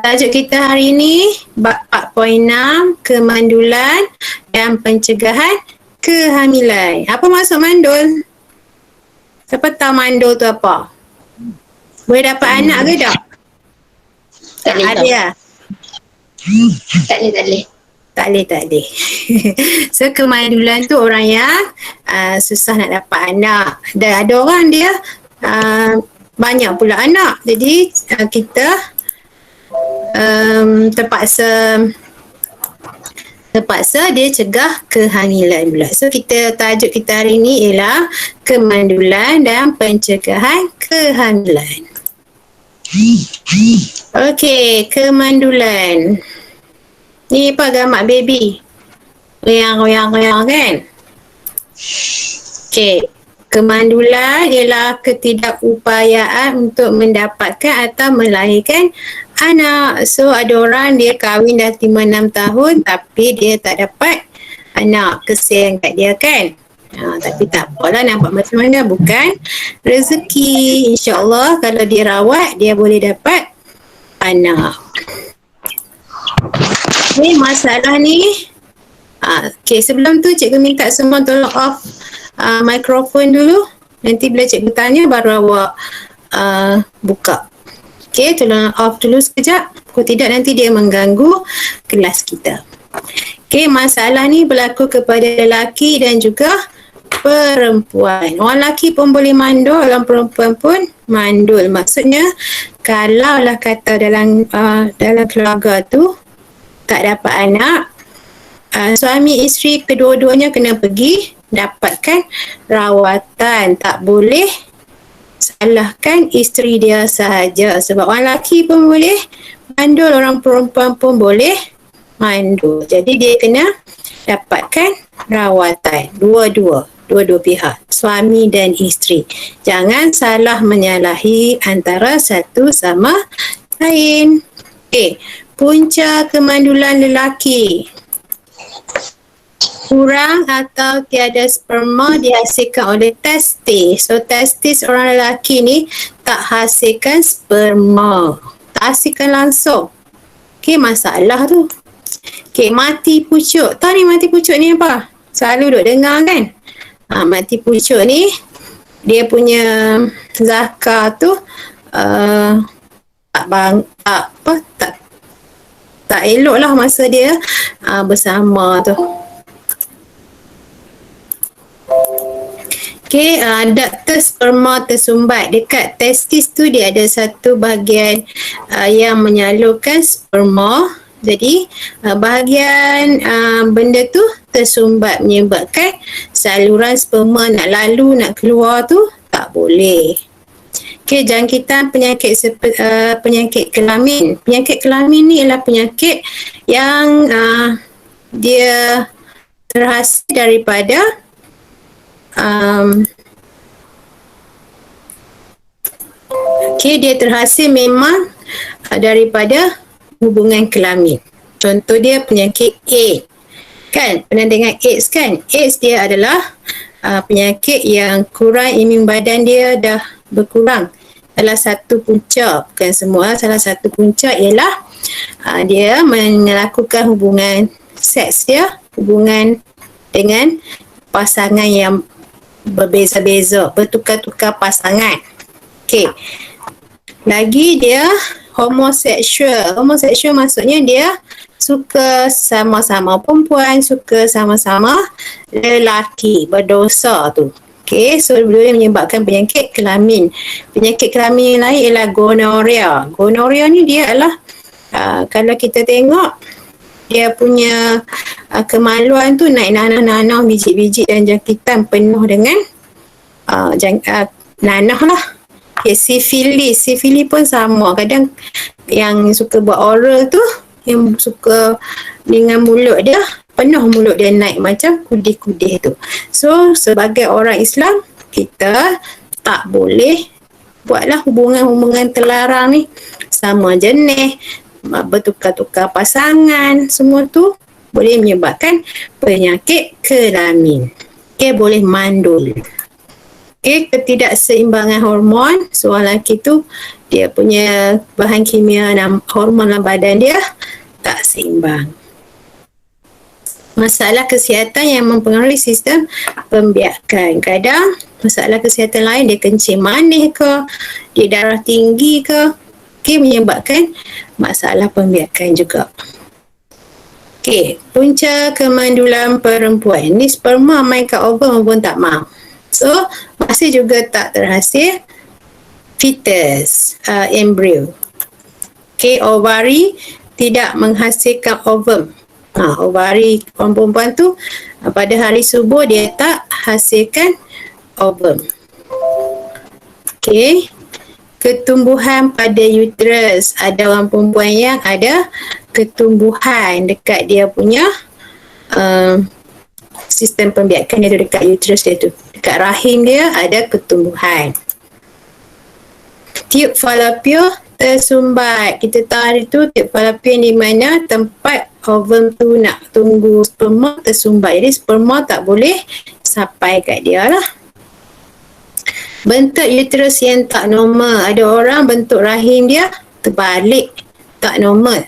Tajuk kita hari ini bab 4.6 kemandulan dan pencegahan kehamilan. Apa maksud mandul? Siapa tahu mandul tu apa? Boleh dapat anak ke tak? Tak boleh ada ya? Tak boleh. Tak boleh. So kemandulan tu orang yang susah nak dapat anak. Dan ada orang dia banyak pula anak. Jadi kita terpaksa dia cegah kehamilan pula. So tajuk kita hari ni ialah kemandulan dan pencegahan kehamilan. Okey, kemandulan. Ni apa gambar baby? Goyang kan? Okey. Kemandulan ialah ketidakupayaan untuk mendapatkan atau melahirkan anak. So ada orang dia kahwin dah 5-6 tahun tapi dia tak dapat anak. Kesian kat dia kan? Tapi tak apalah, nampak macam mana, bukan rezeki. InsyaAllah kalau dia rawat dia boleh dapat anak. Ni masalah ni. Okay, sebelum tu cikgu minta semua tolong off mikrofon dulu. Nanti bila cikgu tanya baru awak buka. Okay, tolong off dulu sekejap. Kalau tidak nanti dia mengganggu kelas kita. Okay, masalah ni berlaku kepada lelaki dan juga perempuan. Orang lelaki pun boleh mandul, orang perempuan pun mandul. Maksudnya kalaulah kata dalam keluarga tu tak dapat anak, suami isteri kedua-duanya kena pergi dapatkan rawatan. Tak boleh salahkan isteri dia sahaja, sebab orang lelaki pun boleh mandul, orang perempuan pun boleh mandul. Jadi dia kena dapatkan rawatan, dua-dua pihak, suami dan isteri. Jangan salah menyalahi antara satu sama lain. Okey, punca kemandulan lelaki. Kurang atau tiada sperma dihasilkan oleh testis. So testis orang lelaki ni tak hasilkan sperma, tak hasilkan langsung. Okey, masalah tu. Okey, mati pucuk. Tahu ni mati pucuk ni apa? Selalu duk dengar kan? Mati pucuk ni dia punya zakar tu tak elok lah masa dia bersama tu. Okey, ductus sperma tersumbat. Dekat testis tu dia ada satu bahagian yang menyalurkan sperma. Jadi bahagian benda tu tersumbat, menyebabkan saluran sperma nak lalu, nak keluar tu tak boleh. Okey, jangkitan penyakit kelamin. Penyakit kelamin ni ialah penyakit yang dia terhasil daripada dia terhasil memang daripada hubungan kelamin. Contoh dia penyakit AIDS. Kan? Pernah dengar AIDS kan? AIDS dia adalah penyakit yang kurang imun badan dia dah berkurang. Salah satu punca, bukan semua, salah satu punca ialah dia melakukan hubungan seks dia, hubungan dengan pasangan yang berbeza-beza, bertukar-tukar pasangan. Okey. Lagi dia homoseksual. Homoseksual maksudnya dia suka sama-sama perempuan, suka sama-sama lelaki, berdosa tu. Okey, so boleh menyebabkan penyakit kelamin. Penyakit kelamin yang lain ialah gonoria. Gonoria ni dia adalah kalau kita tengok dia punya kemaluan tu naik nanah-nanah, biji-biji dan jangkitan penuh dengan nanah lah. Okay, sifilis pun sama. Kadang yang suka buat oral tu, yang suka dengan mulut dia, penuh mulut dia naik macam kudih-kudih tu. So sebagai orang Islam, kita tak boleh buatlah hubungan-hubungan terlarang ni, sama jenis, bertukar-tukar pasangan, semua tu boleh menyebabkan penyakit kelamin. Okay, boleh mandul. Okay, ketidakseimbangan hormon. Seorang lelaki tu dia punya bahan kimia dan hormon dalam badan dia tak seimbang. Masalah kesihatan yang mempengaruhi sistem pembiakan. Kadang masalah kesihatan lain, dia kencing manis ke, dia darah tinggi ke, menyebabkan masalah pembiakan juga. Punca kemandulan perempuan. Ni sperma main kat ovum pun tak mau. So, masih juga tak terhasil fetus, embrio. Ovari tidak menghasilkan ovum. Ovari orang perempuan tu pada hari subuh dia tak hasilkan ovum. Ketumbuhan pada uterus. Ada orang perempuan yang ada ketumbuhan dekat dia punya sistem pembiakan dia dekat uterus dia tu. Dekat rahim dia ada ketumbuhan. Tiub falopio tersumbat. Kita tahu hari tu tiub falopio di mana tempat ovum tu nak tunggu sperma tersumbat. Jadi sperma tak boleh sampai kat dia lah. Bentuk uterus yang tak normal. Ada orang bentuk rahim dia terbalik, tak normal.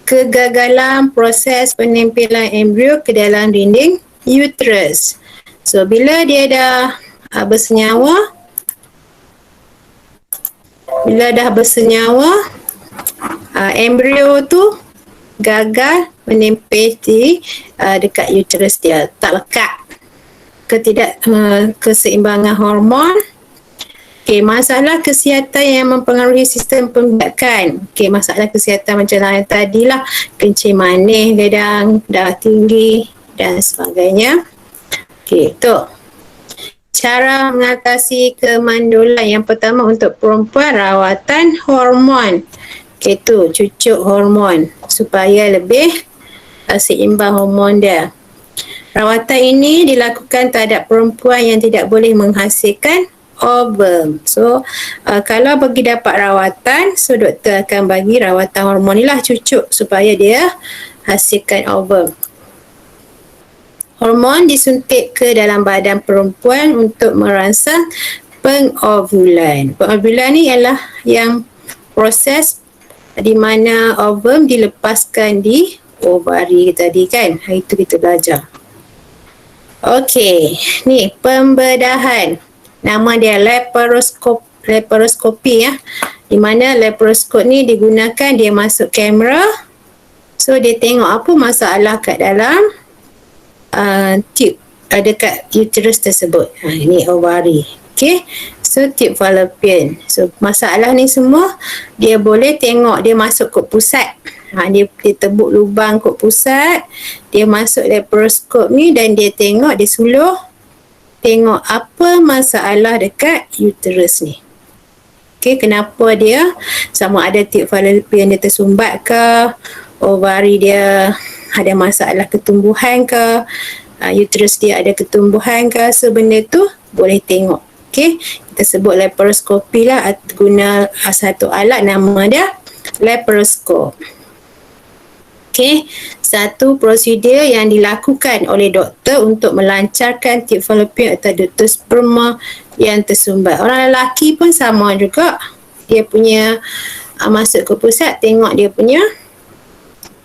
Kegagalan proses penempelan embrio ke dalam dinding uterus. So, bila dia dah bersenyawa, embrio tu gagal menempel di dekat uterus dia, tak lekat. Keseimbangan hormon. Masalah kesihatan yang mempengaruhi sistem pembiakan. Masalah kesihatan macam yang tadilah, kencing manis kadang, darah tinggi dan sebagainya. Tu cara mengatasi kemandulan. Yang pertama untuk perempuan, rawatan hormon. Tu cucuk hormon supaya lebih seimbang hormon dia. Rawatan ini dilakukan terhadap perempuan yang tidak boleh menghasilkan ovum. So, kalau bagi dapat rawatan, so doktor akan bagi rawatan hormon ni lah, cucuk supaya dia hasilkan ovum. Hormon disuntik ke dalam badan perempuan untuk merangsang pengovulan. Pengovulan ni ialah yang proses di mana ovum dilepaskan di ovari tadi kan. Hari tu kita belajar. Ni pembedahan. Nama dia laparoskopi ya. Di mana laparoskop ni digunakan, dia masuk kamera. So dia tengok apa masalah kat dalam tube dekat uterus tersebut. Ini ovari. So tube fallopian. So masalah ni semua dia boleh tengok, dia masuk ke pusat. Dia tebuk lubang kot pusat, dia masuk laparoskop ni dan dia tengok, dia suluh tengok apa masalah dekat uterus ni. Kenapa dia, sama ada tube fallopian dia tersumbat ke, ovari dia ada masalah ketumbuhan ke, uterus dia ada ketumbuhan ke, so benda tu boleh tengok. Kita sebut laparoskopi lah, guna satu alat nama dia laparoskop. Satu prosedur yang dilakukan oleh doktor untuk melancarkan tube fallopian atau ductus sperma yang tersumbat. Orang lelaki pun sama juga. Dia punya masuk ke pusat, tengok dia punya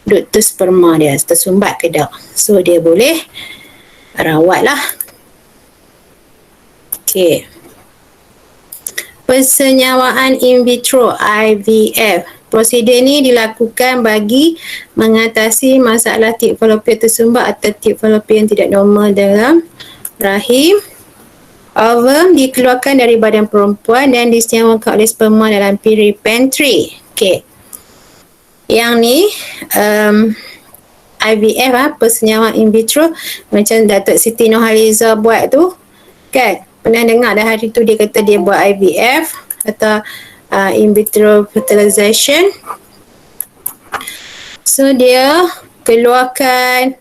ductus sperma dia tersumbat ke tak. So dia boleh rawat lah. Persenyawaan in vitro IVF. Prosedur ini dilakukan bagi mengatasi masalah tube fallopian tersumbat atau tube fallopian tidak normal dalam rahim. Ovum dikeluarkan dari badan perempuan dan disenyawakan oleh sperma dalam peripentry. Yang ni IVF persenyawaan in vitro, macam Datuk Siti Nurhaliza buat tu kan. Pernah dengar dah hari tu dia kata dia buat IVF atau in vitro fertilization. So dia keluarkan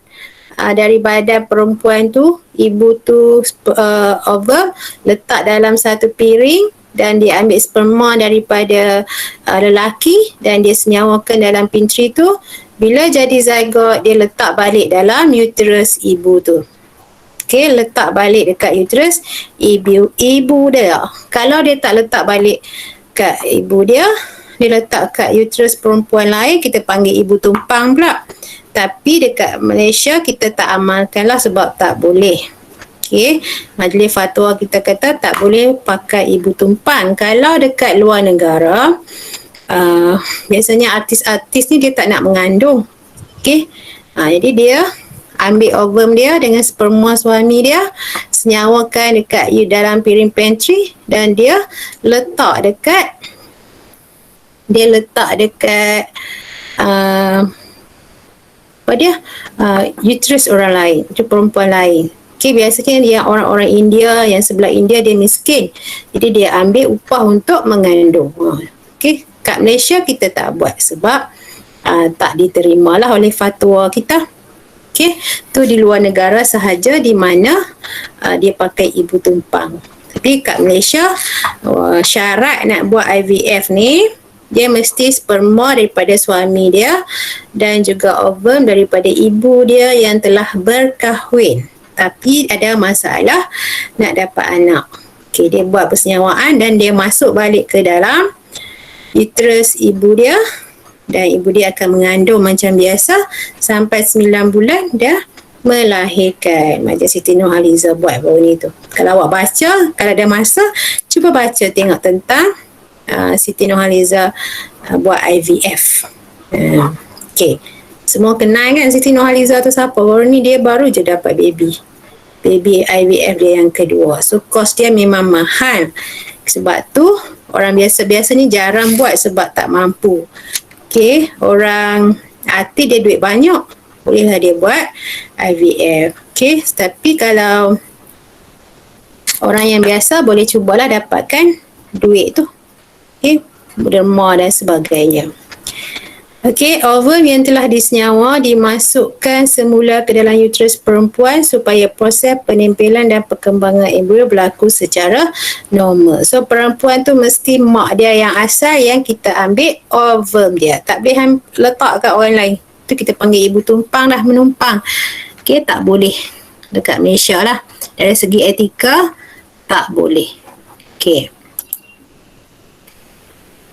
dari badan perempuan tu, ibu tu ovum, letak dalam satu piring dan dia ambil sperma daripada lelaki dan dia senyawakan dalam pintri tu. Bila jadi zygote, dia letak balik dalam uterus ibu tu. Okey, letak balik dekat uterus ibu dia. Kalau dia tak letak balik kat ibu dia, dia letak kat uterus perempuan lain, kita panggil ibu tumpang pula. Tapi dekat Malaysia kita tak amalkan lah sebab tak boleh. Okey, majlis fatwa kita kata tak boleh pakai ibu tumpang. Kalau dekat luar negara, biasanya artis-artis ni dia tak nak mengandung. Okey, jadi dia ambil ovum dia dengan sperma suami dia, senyawakan dekat dalam piring pantry dan dia letak dekat uterus orang lain, itu perempuan lain. Okay, biasanya dia orang-orang India yang sebelah India dia miskin, jadi dia ambil upah untuk mengandung. Okay, kat Malaysia kita tak buat sebab tak diterimalah oleh fatwa kita. Okay, tu di luar negara sahaja di mana dia pakai ibu tumpang. Tapi kat Malaysia syarat nak buat IVF ni, dia mesti sperma daripada suami dia dan juga ovum daripada ibu dia yang telah berkahwin. Tapi ada masalah nak dapat anak. Okay, dia buat persenyawaan dan dia masuk balik ke dalam uterus ibu dia dan ibu dia akan mengandung macam biasa sampai 9 bulan dah melahirkan. Macam Siti Nurhaliza buat baru ni tu. Kalau awak baca, kalau ada masa, cuba baca tengok tentang Siti Nurhaliza buat IVF. Okay, semua kenal kan Siti Nurhaliza tu siapa? Baru ni dia baru je dapat baby IVF dia yang kedua. So kos dia memang mahal. Sebab tu orang biasa-biasa ni jarang buat sebab tak mampu. Okay, orang artis dia duit banyak, bolehlah dia buat IVF. Okay, tapi kalau orang yang biasa boleh cubalah dapatkan duit tu. Okay, derma dan sebagainya. Okay, ovum yang telah disenyawa dimasukkan semula ke dalam uterus perempuan supaya proses penempelan dan perkembangan embrio berlaku secara normal. So, perempuan tu mesti mak dia yang asal yang kita ambil ovum dia. Tak boleh letak kat orang lain. Tu kita panggil ibu tumpang dah, menumpang. Okay, tak boleh. Dekat Malaysia lah. Dari segi etika, tak boleh. Okay.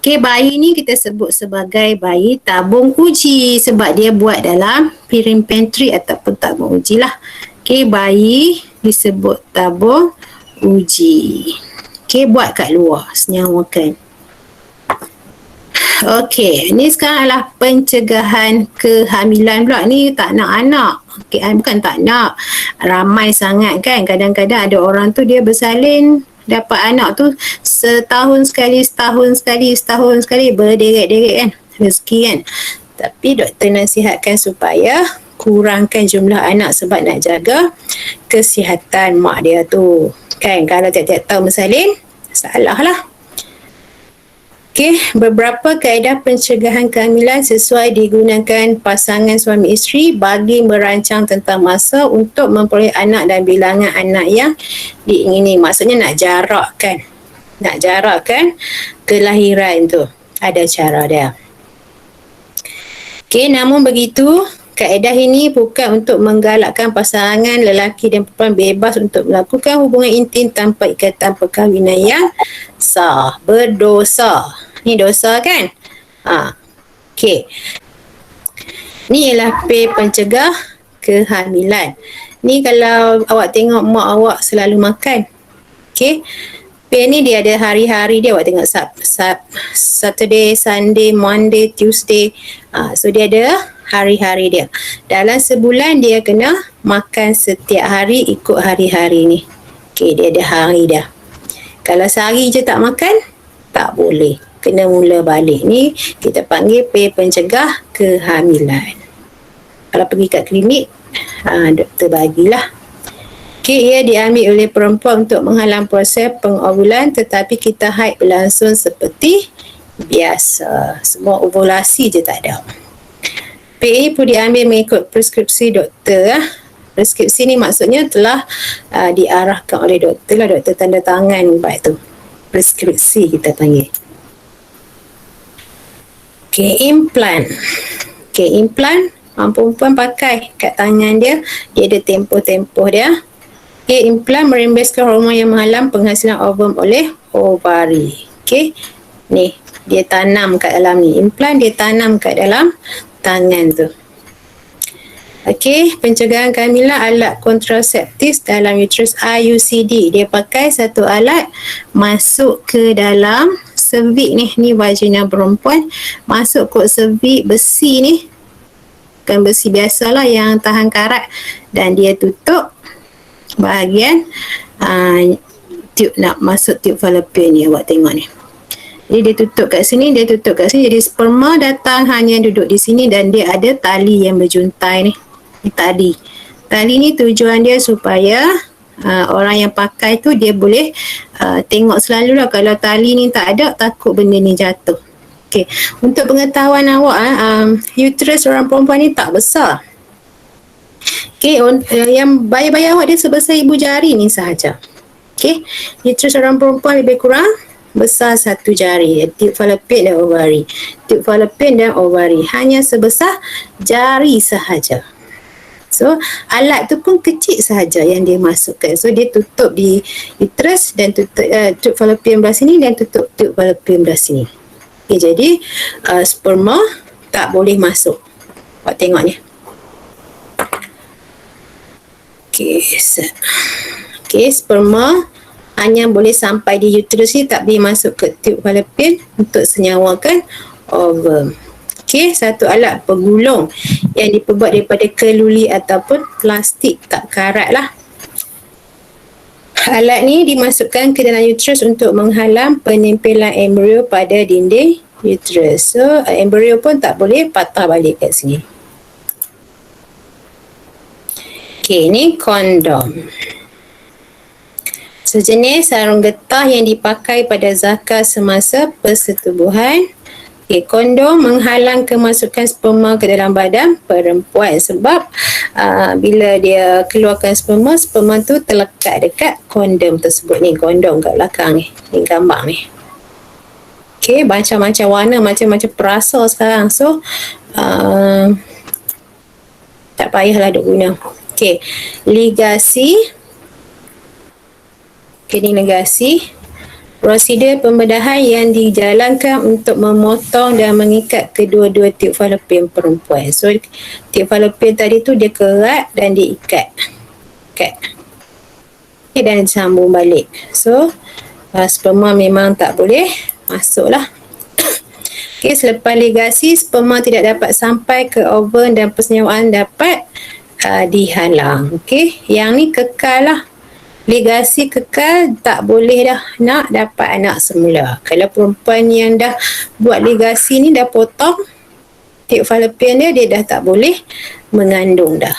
Okay, bayi ni kita sebut sebagai bayi tabung uji sebab dia buat dalam piring pantry ataupun tabung uji lah. Okay, bayi disebut tabung uji. Okay, buat kat luar, senyawakan. Okay, ni sekarang adalah pencegahan kehamilan pula. Ni tak nak anak. Okay, bukan tak nak. Ramai sangat kan. Kadang-kadang ada orang tu dia bersalin dapat anak tu setahun sekali, berderet-deret kan, rezeki kan. Tapi doktor nasihatkan supaya kurangkan jumlah anak sebab nak jaga kesihatan mak dia tu kan. Kalau tiap-tiap tahun bersalin, salah lah. Okey, beberapa kaedah pencegahan kehamilan sesuai digunakan pasangan suami isteri bagi merancang tentang masa untuk memperoleh anak dan bilangan anak yang diingini. Maksudnya nak jarakkan kelahiran tu. Ada cara dia. Okey, namun begitu, kaedah ini bukan untuk menggalakkan pasangan lelaki dan perempuan bebas untuk melakukan hubungan intim tanpa ikatan perkahwinan yang sah. Berdosa. Ni dosa kan? Okey. Ni ialah pil pencegah kehamilan. Ni kalau awak tengok mak awak selalu makan. Okey. Pil ni dia ada hari-hari dia. Awak tengok Saturday, Sunday, Monday, Tuesday. So dia ada hari-hari dia. Dalam sebulan dia kena makan setiap hari ikut hari-hari ni. Okey, dia ada hari dia. Kalau sehari je tak makan, tak boleh. Kena mula balik. Ni kita panggil pil pencegah kehamilan. Kalau pergi kat klinik, doktor bagilah. Okey, ia diambil oleh perempuan untuk menghalang proses pengovulan, tetapi kita haid berlangsung seperti biasa. Semua ovulasi je tak ada. Pil pun diambil mengikut preskripsi doktor. Preskripsi ni maksudnya telah diarahkan oleh doktor lah. Doktor tanda tangan buat tu. Preskripsi kita panggil. Okey, implan. Okey, implan perempuan pakai kat tangan dia. Dia ada tempoh-tempoh dia. Okay, implan merembeskan hormon yang menghalang penghasilan ovum oleh ovari. Okay, ni dia tanam kat dalam ni. Implan dia tanam kat dalam tangan tu. Okey, pencegahan kehamilan alat kontraseptif dalam uterus IUCD. Dia pakai satu alat masuk ke dalam cervix ni. Ni vagina perempuan. Masuk kot cervix besi ni. Bukan besi biasalah yang tahan karat. Dan dia tutup bahagian tube, nak masuk tube fallopian ni. Awak tengok ni. Jadi dia tutup kat sini, dia tutup kat sini. Jadi sperma datang hanya duduk di sini dan dia ada tali yang berjuntai ni. Tali ni tujuan dia supaya orang yang pakai tu dia boleh tengok selalu lah. Kalau tali ni tak ada, takut benda ni jatuh. Okay. Untuk pengetahuan awak, uterus orang perempuan ni tak besar. Okay. Yang bayar-bayar awak dia sebesar ibu jari ni sahaja. Okay. Uterus orang perempuan lebih kurang besar satu jari. Tube fallopian dan ovari. Tube fallopian dan ovari hanya sebesar jari sahaja. So, alat tu pun kecil sahaja yang dia masukkan. So, dia tutup di uterus dan tutup tube fallopian belah sini dan tutup tube fallopian belah sini. Okay, jadi, sperma tak boleh masuk. Awak tengok ni. Okay, sperma hanya boleh sampai di uterus ni, tak boleh masuk ke tube fallopian untuk senyawakan ovum. Okay, satu alat penggulung yang diperbuat daripada keluli ataupun plastik tak karat lah. Alat ni dimasukkan ke dalam uterus untuk menghalang penyempilan embrio pada dinding uterus. So, embrio pun tak boleh patah balik kat sini. Okay, ni kondom. Sejenis sarung getah yang dipakai pada zakar semasa persetubuhan. Okay, kondom menghalang kemasukan sperma ke dalam badan perempuan sebab bila dia keluarkan sperma, sperma tu terlekat dekat kondom tersebut. Ni kondom kat belakang ni. Ni gambar ni. Okay, macam-macam warna, macam-macam perasa sekarang. So, tak payahlah duk guna. Okay, ligasi. Okay, ni ligasi. Prosedur pembedahan yang dijalankan untuk memotong dan mengikat kedua-dua tube fallopian perempuan. So, tube fallopian tadi tu dia kerat dan diikat. Okay, dan disambung balik. So, sperma memang tak boleh masuk lah. Okay, selepas ligasi, sperma tidak dapat sampai ke ovum dan persenyawaan dapat dihalang. Okay, yang ni kekal lah. Ligasi kekal, tak boleh dah nak dapat anak semula. Kalau perempuan yang dah buat ligasi ni dah potong tube fallopian dia dah tak boleh mengandung dah.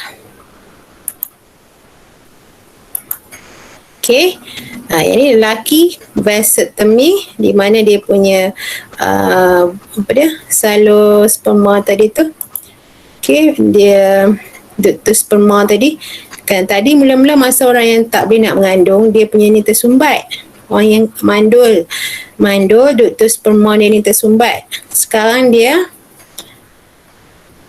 Okay, yang ni lelaki vasectomy, di mana dia punya salur sperma tadi tu. Okay, dia ductus sperma tadi. Kan tadi mula-mula masa orang yang tak boleh nak mengandung, dia punya ni tersumbat. Orang yang mandul ductus sperma dia ni tersumbat. Sekarang dia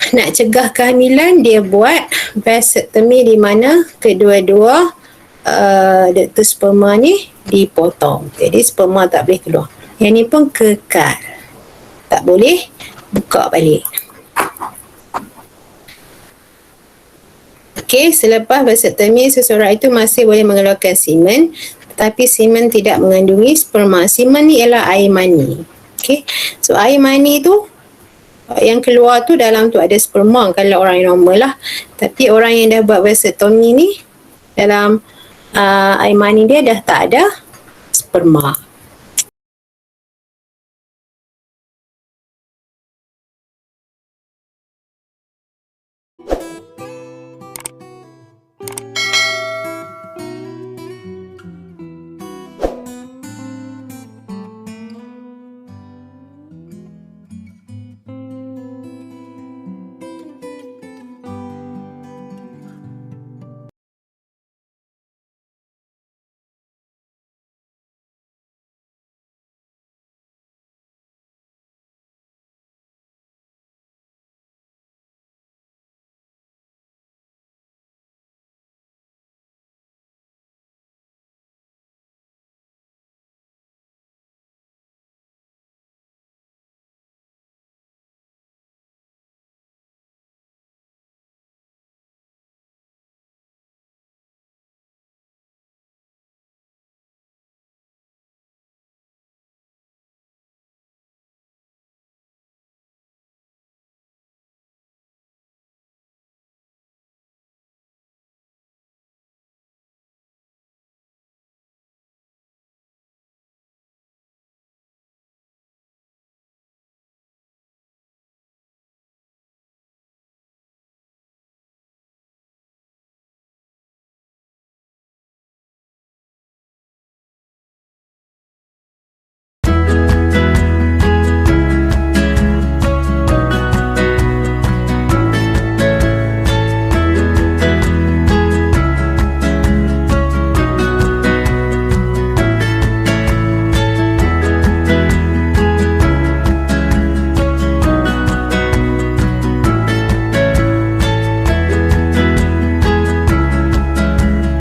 nak cegah kehamilan, dia buat vasectomy di mana kedua-dua ductus sperma ni dipotong. Jadi sperma tak boleh keluar. Yang ni pun kekal. Tak boleh buka balik. Okey, selepas vasectomy, seseorang itu masih boleh mengeluarkan semen, tetapi semen tidak mengandungi sperma. Semen ni ialah air mani. Okey, so air mani tu yang keluar tu dalam tu ada sperma kalau orang yang normal lah. Tapi orang yang dah buat vasectomy ni, dalam air mani dia dah tak ada sperma.